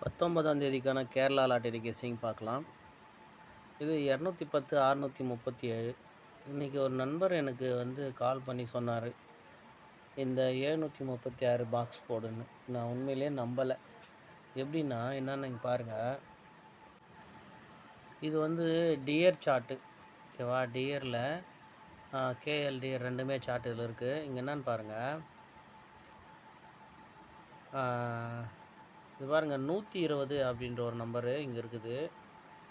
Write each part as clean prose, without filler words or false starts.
19ஆம் தேதிக்கான Kerala lottery guessing பார்க்கலாம். இது 210 637. இன்றைக்கி ஒரு நண்பர் எனக்கு கால் பண்ணி சொன்னார், இந்த 736 பாக்ஸ் போடுன்னு. நான் உண்மையிலேயே நம்பலை. எப்படின்னா என்னன்னு இங்கே பாருங்கள். இது டியர் சார்ட்டு, ஓகேவா? டியரில் கேஎல்டிஆர் ரெண்டுமே சார்ட் இதில் இருக்குது. இங்கே என்னன்னு பாருங்கள். இது பாருங்கள், 120 அப்படின்ற ஒரு நம்பரு இங்கே இருக்குது.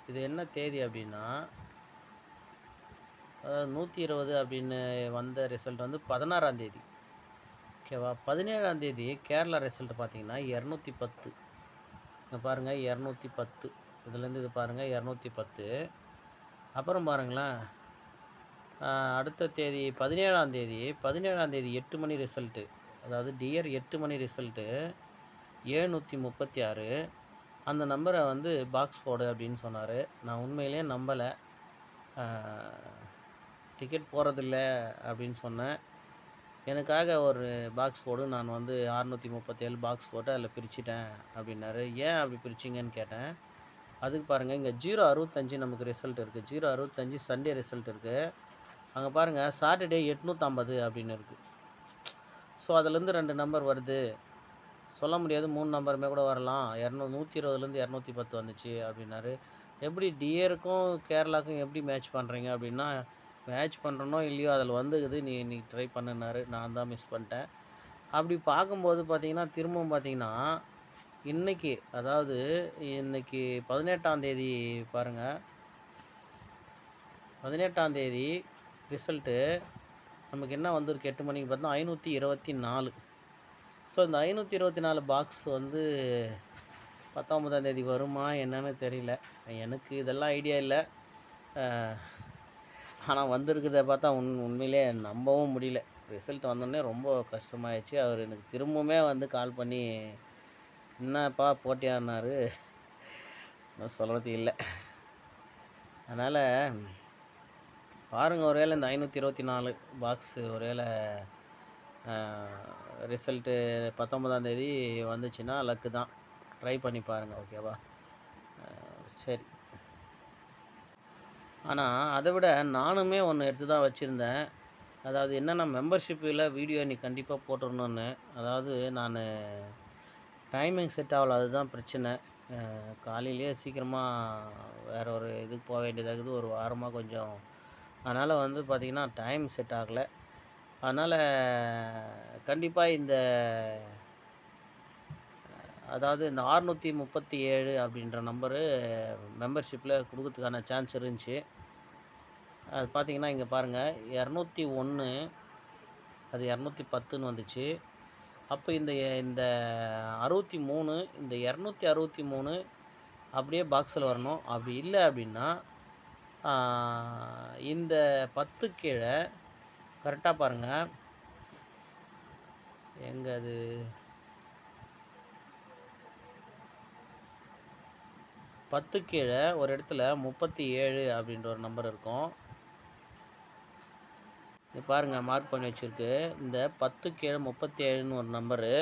இது என்ன தேதி அப்படின்னா, அதாவது 120 அப்படின்னு வந்த ரிசல்ட் 16ஆம் தேதி, ஓகேவா? 17ஆம் தேதி கேரளா ரிசல்ட் பார்த்தீங்கன்னா 210. இங்கே பாருங்கள் 210, இதுலேருந்து இது பாருங்கள் 210. அப்புறம் பாருங்களேன், அடுத்த தேதி 17ஆம் தேதி 8 மணி ரிசல்ட்டு, அதாவது டியர் 8 மணி ரிசல்ட்டு 736. அந்த நம்பரை பாக்ஸ் போடு அப்படின்னு சொன்னார். நான் உண்மையிலேயே நம்பலை. டிக்கெட் போகிறதில்ல அப்படின்னு சொன்னேன். எனக்காக ஒரு பாக்ஸ் போடு, நான் 637 பாக்ஸ் போட்டு அதில் பிரிச்சுட்டேன் அப்படின்னாரு. ஏன் அப்படி பிரிச்சிங்கன்னு கேட்டேன். அதுக்கு பாருங்கள், இங்கே 065 நமக்கு ரிசல்ட் இருக்குது. 065 சண்டே ரிசல்ட் இருக்குது. அங்கே பாருங்கள், சாட்டர்டே 850 அப்படின்னு இருக்குது. ஸோ அதுலேருந்து 2 நம்பர் வருது. சொல்ல முடியாது, 3 நம்பருமே கூட வரலாம். 120லேருந்து 210 வந்துச்சு அப்படின்னாரு. எப்படி டியருக்கும் கேரளாவுக்கும் எப்படி மேட்ச் பண்ணுறீங்க அப்படின்னா, மேட்ச் பண்ணுறனோ இல்லையோ அதில் வந்துக்குது, நீ ட்ரை பண்ணுனாரு. நான் தான் மிஸ் பண்ணிட்டேன். அப்படி பார்க்கும்போது பார்த்தீங்கன்னா, திரும்பவும் பார்த்தீங்கன்னா இன்றைக்கி, அதாவது இன்றைக்கி 18ஆம் தேதி பாருங்கள். 18ஆம் தேதி ரிசல்ட்டு நமக்கு என்ன வந்திருக்கு 8 மணிக்கு பார்த்தா 524. ஸோ இந்த 524 பாக்ஸ் 19ஆம் தேதி வருமா என்னன்னு தெரியல. எனக்கு இதெல்லாம் ஐடியா இல்லை. ஆனால் வந்திருக்கிறத பார்த்தா உண்மையிலே நம்பவும் முடியல. ரிசல்ட் வந்தோடனே ரொம்ப கஷ்டமாயிடுச்சு. அவர் எனக்கு திரும்பவுமே கால் பண்ணி, என்னப்பா போட்டியான்னாரு. இன்னும் சொல்கிறது இல்லை. அதனால் பாருங்கள், ஒருவேளை இந்த 524 பாக்ஸு ஒருவேளை ரிசல்ட்டு 19ஆம் தேதி வந்துச்சுன்னா லக்கு தான். ட்ரை பண்ணி பாருங்கள், ஓகேவா? சரி. ஆனால் அதை விட நானுமே ஒன்று எடுத்து தான் வச்சுருந்தேன். அதாவது என்னென்னா, மெம்பர்ஷிப்பில் வீடியோ நீ கண்டிப்பாக போட்டுடணுன்னு. அதாவது நான் டைமிங் செட் ஆகலை, அதுதான் பிரச்சனை. காலையிலேயே சீக்கிரமாக வேறு ஒரு இதுக்கு போக வேண்டியதாக இருக்குது, ஒரு வாரமாக கொஞ்சம். அதனால் பார்த்திங்கன்னா டைம் செட் ஆகலை. அதனால் கண்டிப்பாக அதாவது இந்த 637 அப்படின்ற நம்பரு மெம்பர்ஷிப்பில் கொடுக்கறதுக்கான சான்ஸ் இருந்துச்சு. அது பார்த்திங்கன்னா இங்கே பாருங்கள், 201 அது 210ன்னு வந்துச்சு. அப்போ இந்த 63, இந்த 263 அப்படியே பாக்ஸில் வரணும். அப்படி இல்லை அப்படின்னா இந்த 10 கீழே கரெக்டாக பாருங்கள், எங்கே அது, பத்து கீழே ஒரு இடத்துல 37 அப்படின்ற ஒரு நம்பர் இருக்கும். இது பாருங்கள், மார்க் பண்ணி வச்சுருக்கு. இந்த 10 கீழே 37ன்னு ஒரு நம்பரு.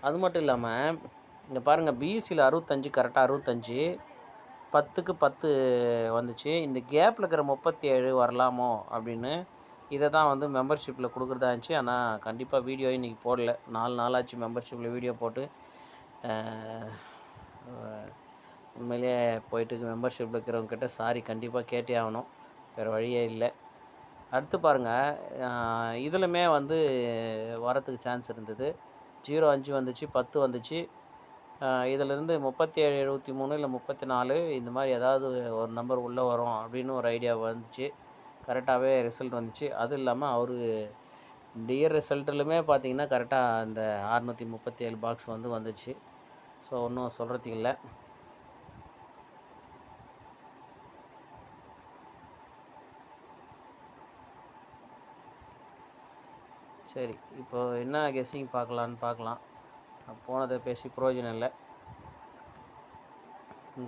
அது மட்டும் இல்லாமல் இங்கே பாருங்கள், பிஎஸ்சியில் 65 கரெக்டாக 65, 10க்கு 10 வந்துச்சு. இந்த கேப்பில் இருக்கிற 37 வரலாமோ அப்படின்னு இதை தான் மெம்பர்ஷிப்பில் கொடுக்குறதா இருந்துச்சு. ஆனால் கண்டிப்பாக வீடியோ இன்றைக்கி போடல. 4 நாளாச்சு மெம்பர்ஷிப்பில் வீடியோ போட்டு. உண்மையிலே போயிட்டு மெம்பர்ஷிப்பில் இருக்கிறவங்கக்கிட்ட சாரி கண்டிப்பாக கேட்டே ஆகணும், வேறு வழியே இல்லை. அடுத்து பாருங்கள், இதிலுமே வரத்துக்கு சான்ஸ் இருந்தது. 05 வந்துச்சு, 10 வந்துச்சு. இதிலேருந்து 37 73 இல்லை 34 இந்த மாதிரி ஏதாவது ஒரு நம்பர் உள்ளே வரும் அப்படின்னு ஒரு ஐடியா வந்துச்சு. கரெக்டாகவே ரிசல்ட் வந்துச்சு. அதுவும் இல்லாமல் அவர் டியர் ரிசல்ட்டிலுமே பார்த்திங்கன்னா கரெக்டாக அந்த 637 பாக்ஸ் வந்துச்சு. ஸோ ஒன்றும் சொல்கிறதுக்கு இல்லை. சரி, இப்போது என்ன கெஸ்ஸிங் பார்க்கலாம். போனதை பேசி பிரயோஜனம் இல்லை.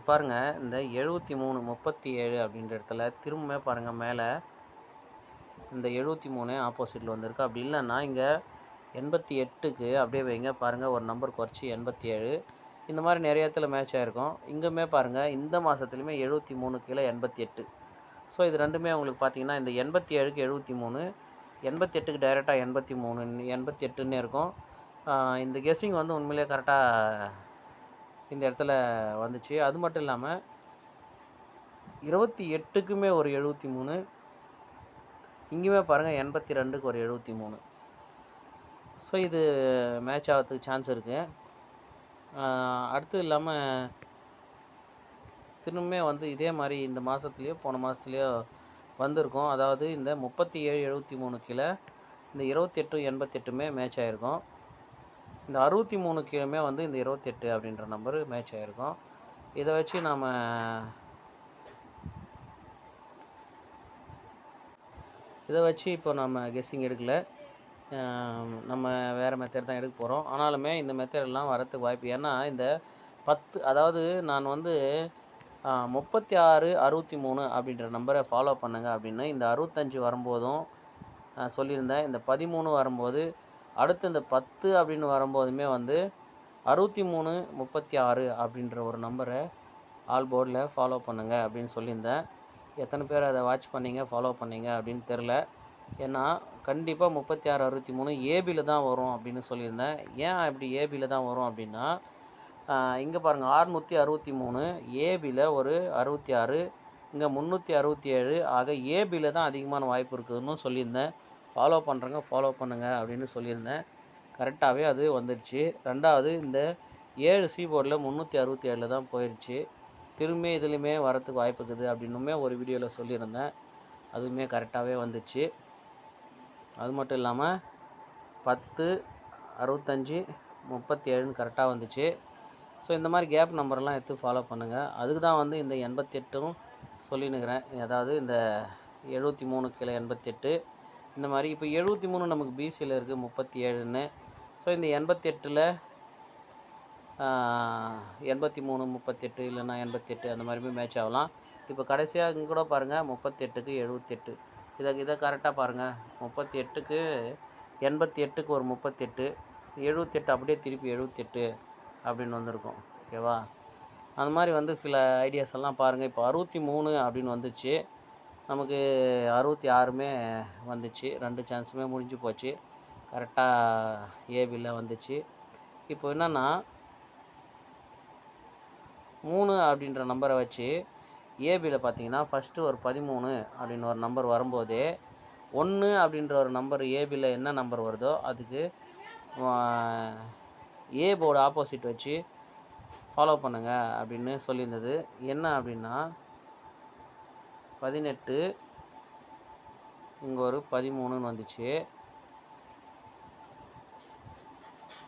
பாருங்கள், இந்த 73 37 அப்படின்ற இடத்துல திரும்ப பாருங்கள், மேலே இந்த 73 ஆப்போசிட்டில் வந்திருக்கு. அப்படி இல்லைன்னா இங்கே 88க்கு அப்படியே வைங்க. பாருங்கள், ஒரு நம்பர் குறைச்சி 87. இந்த மாதிரி நிறைய இடத்துல மேட்ச் ஆகிருக்கும். இங்கேயுமே பாருங்கள், இந்த மாதத்துலையுமே 73 கீழே 88. ஸோ இது ரெண்டுமே உங்களுக்கு பார்த்தீங்கன்னா இந்த 87க்கு 73, 88க்கு டைரெக்டாக 83, 88ன்னு இருக்கும். இந்த கெஸ்ஸிங் வந்து உண்மையிலே கரெக்டாக இந்த இடத்துல வந்துச்சு. அது மட்டும் இல்லாமல் 28க்குமே ஒரு 73, இங்கேயுமே பாருங்கள் 82க்கு ஒரு 73. ஸோ இது மேட்ச் ஆகிறதுக்கு சான்ஸ் இருக்குது. அடுத்து இல்லாமல் திரும்பவுமே வந்து இதே மாதிரி இந்த மாதத்துலேயோ போன மாதத்துலேயோ வந்திருக்கும். அதாவது இந்த 37 73 கீழே இந்த 28 88மே மேட்ச் ஆகிருக்கும். இந்த 63 கீழே வந்து இந்த 28 அப்படின்ற நம்பரு மேட்ச் ஆகிருக்கும். இதை வச்சு இப்போ நம்ம கெஸ்ஸிங் எடுக்கலை, நம்ம வேறு மெத்தட் தான் எடுக்க போகிறோம். ஆனாலுமே இந்த மெத்தடெல்லாம் வரத்துக்கு வாய்ப்பு, ஏன்னா இந்த 10, அதாவது நான் வந்து 36 63 அப்படின்ற நம்பரை ஃபாலோ பண்ணுங்க அப்படின்னு இந்த 65 வரும்போதும் சொல்லியிருந்தேன். இந்த 13 வரும்போது, அடுத்து இந்த 10 அப்படின்னு வரும்போதுமே வந்து 63 36 அப்படின்ற ஒரு நம்பரை ஆல் போர்டில் ஃபாலோ பண்ணுங்கள் அப்படின்னு சொல்லியிருந்தேன். எத்தனை பேர் அதை வாட்ச் பண்ணிங்க, ஃபாலோ பண்ணிங்க அப்படின்னு தெரில. ஏன்னா கண்டிப்பாக 36 63 ஏபியில் தான் வரும் அப்படின்னு சொல்லியிருந்தேன். ஏன் இப்படி ஏபியில் தான் வரும் அப்படின்னா, இங்கே பாருங்கள் 663 ஏபியில் ஒரு 66, இங்கே 367, ஆக ஏபியில் தான் அதிகமான வாய்ப்பு இருக்குதுன்னு சொல்லியிருந்தேன். ஃபாலோ பண்ணுறங்க ஃபாலோ பண்ணுங்கள் அப்படின்னு சொல்லியிருந்தேன். கரெக்டாகவே அது வந்துடுச்சு. ரெண்டாவது இந்த 7 சி போர்டில் 367 தான் போயிடுச்சு. திரும்பி இதுலேயுமே வரத்துக்கு வாய்ப்பு இருக்குது அப்படின்னுமே ஒரு வீடியோவில் சொல்லியிருந்தேன். அதுவுமே கரெக்டாகவே வந்துச்சு. அது மட்டும் இல்லாமல் 10 65 37ன்னு கரெக்டாக வந்துச்சு. ஸோ இந்த மாதிரி கேப் நம்பர்லாம் எடுத்து ஃபாலோ பண்ணுங்கள். அதுக்கு தான் வந்து இந்த 88ம் சொல்லினுக்கிறேன். அதாவது இந்த 73 கீழே 88 இந்த மாதிரி. இப்போ 73 நமக்கு பிசியில் இருக்குது 37ன்னு. ஸோ இந்த 88ல் 83 38 இல்லைன்னா 88 அந்த மாதிரிமே மேட்ச் ஆகலாம். இப்போ கடைசியாக இங்கே கூட பாருங்கள் 38க்கு 78. இதை கரெக்டாக பாருங்கள், 38க்கு 88க்கு ஒரு 38, 78 அப்படியே திருப்பி 78 அப்படின்னு வந்திருக்கும். ஓகேவா? அந்த மாதிரி வந்து சில ஐடியாஸ் எல்லாம் பாருங்கள். இப்போ 63 அப்படின்னு வந்துச்சு, நமக்கு 66மே வந்துச்சு. 2 சான்ஸுமே முடிஞ்சு போச்சு. கரெக்டாக ஏபியில் வந்துச்சு. இப்போ என்னென்னா 3 அப்படின்ற நம்பரை வச்சு ஏபியில் பார்த்தீங்கன்னா ஃபஸ்ட்டு ஒரு 13 அப்படின்னு ஒரு நம்பர் வரும்போதே 1 அப்படின்ற ஒரு நம்பர் ஏபியில் என்ன நம்பர் வருதோ அதுக்கு ஏ போர்டு ஆப்போசிட் வச்சு ஃபாலோ பண்ணுங்க அப்படின்னு சொல்லியிருந்தது. என்ன அப்படின்னா 18, இங்கே ஒரு 13ன்னு வந்துச்சு.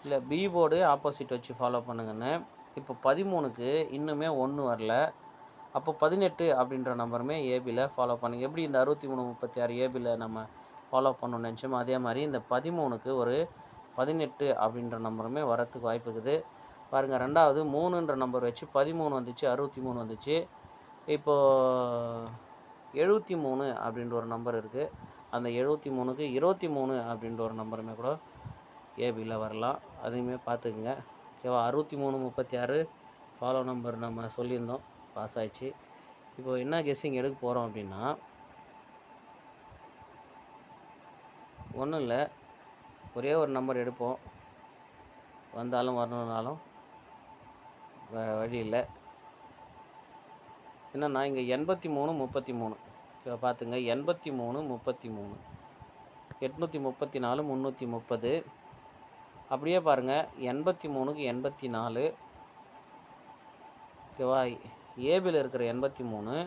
இல்லை, பி போர்டு ஆப்போசிட் வச்சு ஃபாலோ பண்ணுங்கன்னு. இப்போ 13க்கு இன்னுமே 1 வரல. அப்போ 18 அப்படின்ற நம்பருமே ஏபியில் ஃபாலோ பண்ணுங்க. எப்படி இந்த 63 36 ஏபியில் நம்ம ஃபாலோ பண்ணணும்னு நினச்சோமோ அதே மாதிரி இந்த 13க்கு ஒரு 18 அப்படின்ற நம்பருமே வரத்துக்கு வாய்ப்பு இருக்குது. பாருங்கள், ரெண்டாவது 3ன்ற நம்பர் வச்சு 13 வந்துச்சு, 63 வந்துச்சு. இப்போது 73 அப்படின்ற ஒரு நம்பர் இருக்குது. அந்த 73க்கு 23 அப்படின்ற ஒரு நம்பருமே கூட ஏபியில் வரலாம். அதையுமே பார்த்துக்குங்க. ஓகேவா? 63 36 ஃபாலோ நம்பர் நம்ம சொல்லியிருந்தோம், பாஸ் ஆயிடுச்சு. இப்போது என்ன கெஸ்ஸிங் எடுக்க போகிறோம் அப்படின்னா, ஒன்றும் இல்லை, ஒரே ஒரு நம்பர் எடுப்போம். வந்தாலும் வரணுன்னாலும் வேறு வழி இல்லை. என்னென்னா இங்கே 83 33 இப்போ பார்த்துங்க, 83 33 834 330. அப்படியே பாருங்கள் 83க்கு 84. ஓகேவா? ஏபியில் இருக்கிற 83,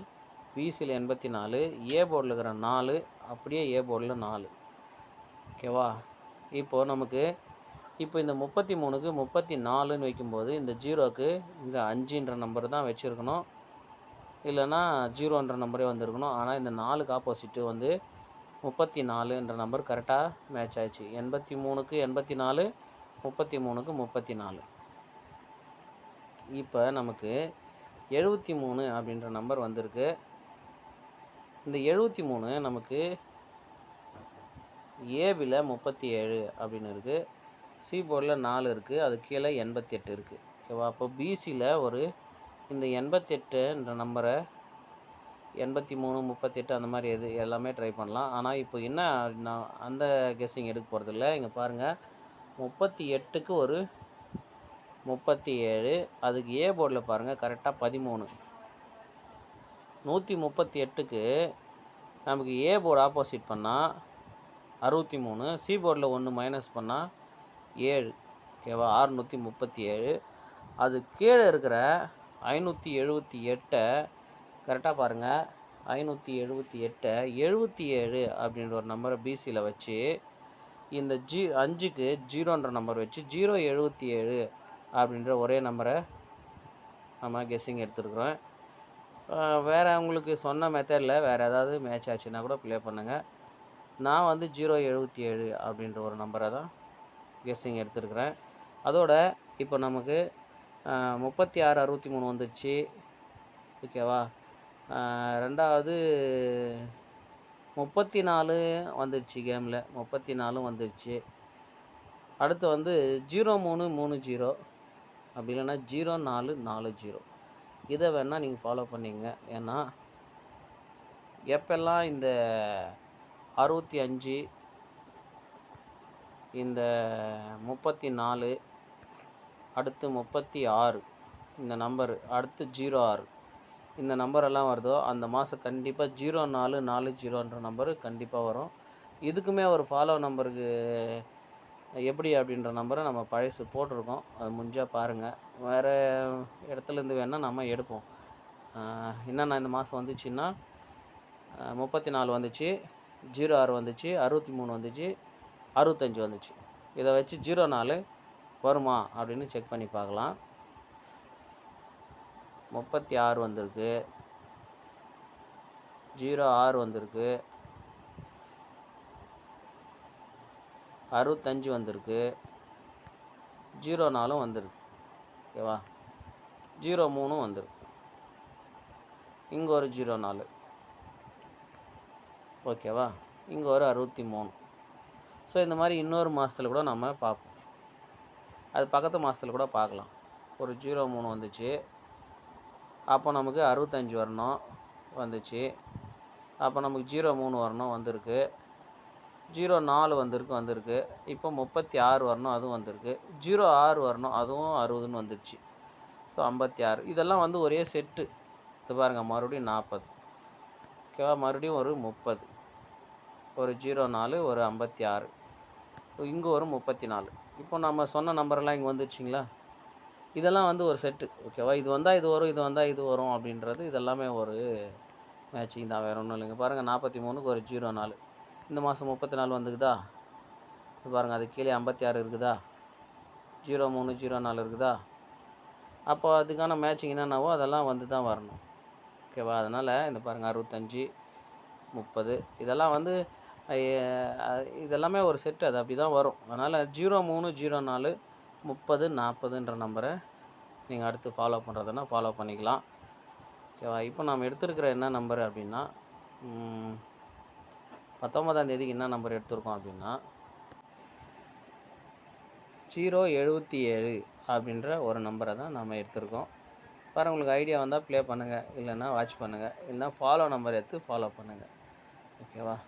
பிசியில் 84, ஏ போர்டில் இருக்கிற 4, அப்படியே ஏ போர்டில் 4. ஓகேவா? இப்போது நமக்கு இந்த 33க்கு 34ன்னு வைக்கும்போது இந்த 0க்கு இங்கே 5ன்ற நம்பர் தான் வச்சுருக்கணும், இல்லைன்னா 0ன்ற நம்பரே வந்திருக்கணும். ஆனால் இந்த 4க்கு ஆப்போசிட்டு வந்து 34ன்ற நம்பர் கரெக்டாக மேட்ச் ஆயிடுச்சு. 83க்கு 84, 33க்கு 34. இப்போ நமக்கு 73 அப்படின்ற நம்பர் வந்திருக்கு. இந்த 73 நமக்கு ஏபியில் 37 அப்படின்னு இருக்குது, சி போர்டில் 4 இருக்குது, அது கீழே 88 இருக்குது. ஓகேவா? அப்போ பிசியில் ஒரு இந்த 88ன்ற நம்பரை 83, 38 அந்த மாதிரி எது எல்லாமே ட்ரை பண்ணலாம். ஆனால் இப்போ என்ன, நான் அந்த கெஸ்ஸிங் எடுக்க போகிறதில்ல. இங்கே பாருங்கள், 38க்கு ஒரு 37, அதுக்கு ஏ போர்டில் பாருங்கள் கரெக்டாக 13. 138க்கு நமக்கு ஏ போர்டு ஆப்போசிட் பண்ணால் 63, சி போர்டில் 1 மைனஸ் பண்ணால் 7. ஓகேவா? 637. அது கீழே இருக்கிற 578 கரெக்டாக பாருங்கள், 578 77 அப்படின்ற ஒரு நம்பரை பிசியில் வச்சு இந்த 5க்கு 0ன்ற நம்பர் வச்சு 077 அப்படின்ற ஒரே நம்பரை நம்ம கெஸ்ஸிங் எடுத்துருக்குறோம். வேறு உங்களுக்கு சொன்ன மெத்தடில் வேறு ஏதாவது மேட்ச் ஆச்சுன்னா கூட ப்ளே பண்ணுங்கள். நான் வந்து 077 அப்படின்ற ஒரு நம்பரை தான் கெஸ்ஸிங் எடுத்துருக்குறேன். அதோட இப்போ நமக்கு 36, 63 வந்துடுச்சு. ஓகேவா? ரெண்டாவது 34 வந்துடுச்சு, கேமில் 34 வந்துடுச்சு. அடுத்து வந்து 0330 அப்படி இல்லைன்னா 0440 இதை வேணால் நீங்கள் ஃபாலோ பண்ணிங்க. ஏன்னா எப்பெல்லாம் இந்த 65, இந்த 34, அடுத்து 36 இந்த நம்பரு, அடுத்து 06 இந்த நம்பரெல்லாம் வருதோ அந்த மாதம் கண்டிப்பாக 0440ன்ற நம்பரு கண்டிப்பாக வரும். இதுக்குமே ஒரு ஃபாலோ நம்பருக்கு எப்படி அப்படின்ற நம்பரை நம்ம பழசு போட்டிருக்கோம். அது முடிஞ்சால் பாருங்கள். வேறு இடத்துலேருந்து வேணால் நம்ம எடுப்போம். என்னென்ன இந்த மாதம் வந்துச்சுன்னா 34 வந்துச்சு, 06 வந்துச்சு, 63 வந்துச்சு, 65 வந்துச்சு. இதை வச்சு 04 வருமா அப்படின்னு செக் பண்ணி பார்க்கலாம். 36 வந்திருக்கு, 06 வந்திருக்கு, 65 வந்திருக்கு, 04 வந்துருக்கு. ஓகேவா? 03 வந்துருக்கு, இங்கே ஒரு 04. ஓகேவா? இங்கே ஒரு 63. ஸோ இந்த மாதிரி இன்னொரு மாதத்தில் கூட நம்ம பார்ப்போம். அது பக்கத்து மாதத்தில் கூட பார்க்கலாம். ஒரு 03 வந்துச்சு, அப்போ நமக்கு 65 வரணும், வந்துச்சு. அப்போ நமக்கு 03 வரணும், வந்திருக்கு. 04 வந்திருக்கு. இப்போ 36 வரணும், அதுவும் வந்திருக்கு. 06 வரணும், அதுவும் 60ன்னு வந்துடுச்சு. ஸோ 56. இதெல்லாம் வந்து ஒரே செட்டு. இது பாருங்கள், மறுபடியும் 40. ஓகேவா? மறுபடியும் ஒரு 30, ஒரு 04, ஒரு 56, இங்கே ஒரு 34. இப்போ நம்ம சொன்ன நம்பரெல்லாம் இங்கே வந்துடுச்சிங்களா? இதெல்லாம் வந்து ஒரு செட்டு. ஓகேவா? இது வந்தால் இது வரும், இது வந்தால் இது வரும் அப்படின்றது இதெல்லாமே ஒரு மேட்சிங் தான், வேறு ஒன்றும் இல்லைங்க. பாருங்கள், 43க்கு ஒரு 04. இந்த மாதம் 34 வந்துக்குதா? இது பாருங்கள், அது கீழே 56 இருக்குதா? 03, 04 இருக்குதா? அப்போ அதுக்கான மேட்சிங் என்னென்னவோ அதெல்லாம் வந்து தான் வரணும். ஓகேவா? அதனால் இந்த பாருங்கள், 65, 30 இதெல்லாம் வந்து இதெல்லாமே ஒரு செட்டு. அது அப்படி தான் வரும். அதனால் 03, 04, 30, 40ன்ற நம்பரை நீங்கள் அடுத்து ஃபாலோ பண்ணுறதுன்னா ஃபாலோ பண்ணிக்கலாம். ஓகேவா? இப்போ நாம் எடுத்துருக்கிற என்ன நம்பர் அப்படின்னா, 19ஆம் தேதிக்கு என்ன நம்பர் எடுத்திருக்கோம் அப்படின்னா 077 அப்படின்ற ஒரு நம்பரை தான் நம்ம எடுத்திருக்கோம். பாருங்கள், உங்களுக்கு ஐடியா வந்தால் ப்ளே பண்ணுங்கள், இல்லைன்னா வாட்ச் பண்ணுங்கள், இல்லைன்னா ஃபாலோ நம்பர் எடுத்து ஃபாலோ பண்ணுங்கள். ஓகேவா?